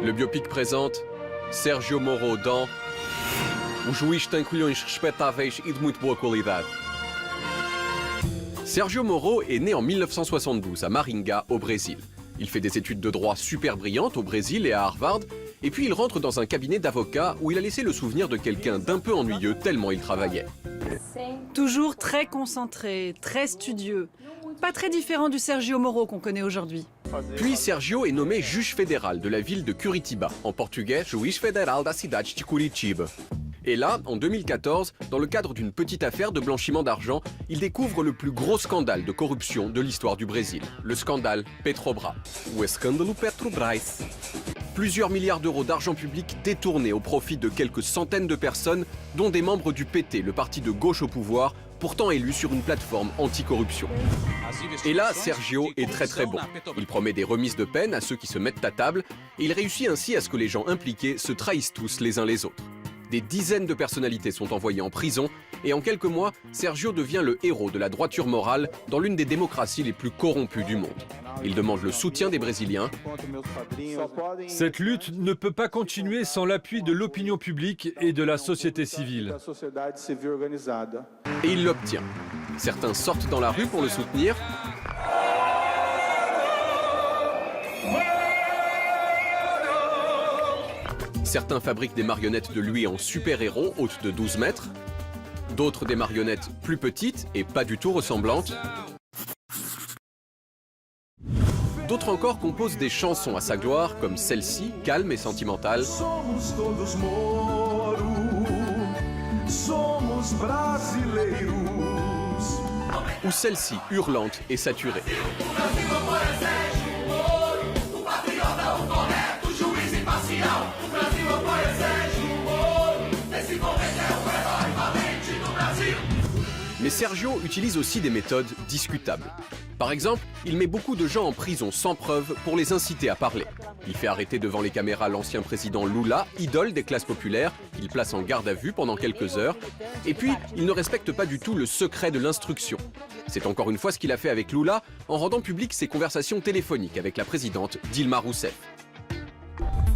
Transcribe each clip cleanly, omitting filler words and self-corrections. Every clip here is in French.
Le biopic présente Sérgio Moro dans O juiz tem colhões respeitáveis e de muito boa qualidade. Sergio Moro est né en 1972 à Maringá, au Brésil. Il fait des études de droit super brillantes au Brésil et à Harvard, et puis il rentre dans un cabinet d'avocats où il a laissé le souvenir de quelqu'un d'un peu ennuyeux tellement il travaillait. Toujours très concentré, très studieux. Pas très différent du Sergio Moro qu'on connaît aujourd'hui. Puis Sergio est nommé juge fédéral de la ville de Curitiba, en portugais Juiz Federal da cidade de Curitiba. Et là, en 2014, dans le cadre d'une petite affaire de blanchiment d'argent, il découvre le plus gros scandale de corruption de l'histoire du Brésil, le scandale Petrobras. O escândalo Petrobras. Plusieurs milliards d'euros d'argent public détournés au profit de quelques centaines de personnes, dont des membres du PT, le parti de gauche au pouvoir, pourtant élu sur une plateforme anticorruption. Et là, Sergio est très bon. Il promet des remises de peine à ceux qui se mettent à table, et il réussit ainsi à ce que les gens impliqués se trahissent tous les uns les autres. Des dizaines de personnalités sont envoyées en prison, et en quelques mois, Sergio devient le héros de la droiture morale dans l'une des démocraties les plus corrompues du monde. Il demande le soutien des Brésiliens. Cette lutte ne peut pas continuer sans l'appui de l'opinion publique et de la société civile. Et il l'obtient. Certains sortent dans la rue pour le soutenir. Certains fabriquent des marionnettes de lui en super-héros, hautes de 12 mètres. D'autres des marionnettes plus petites et pas du tout ressemblantes. D'autres encore composent des chansons à sa gloire, comme celle-ci, calme et sentimentale. Ou celle-ci, hurlante et saturée. Mais Sergio utilise aussi des méthodes discutables. Par exemple, il met beaucoup de gens en prison sans preuve pour les inciter à parler. Il fait arrêter devant les caméras l'ancien président Lula, idole des classes populaires, qu'il place en garde à vue pendant quelques heures. Et puis, il ne respecte pas du tout le secret de l'instruction. C'est encore une fois ce qu'il a fait avec Lula en rendant publiques ses conversations téléphoniques avec la présidente Dilma Rousseff.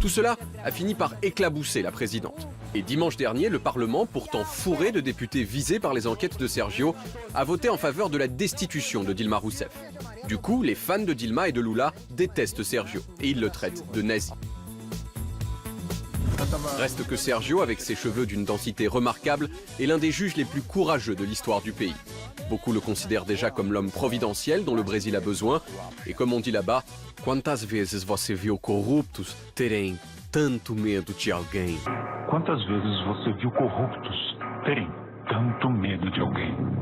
Tout cela a fini par éclabousser la présidente. Et dimanche dernier, le Parlement, pourtant fourré de députés visés par les enquêtes de Sergio, a voté en faveur de la destitution de Dilma Rousseff. Du coup, les fans de Dilma et de Lula détestent Sergio et ils le traitent de nazi. Reste que Sergio, avec ses cheveux d'une densité remarquable, est l'un des juges les plus courageux de l'histoire du pays. Beaucoup le considèrent déjà comme l'homme providentiel dont le Brésil a besoin. Et comme on dit là-bas, « Quantas vezes você viu corruptos terem tanto medo de alguém ?» Quantas vezes você viu corruptos terem tanto medo de alguém?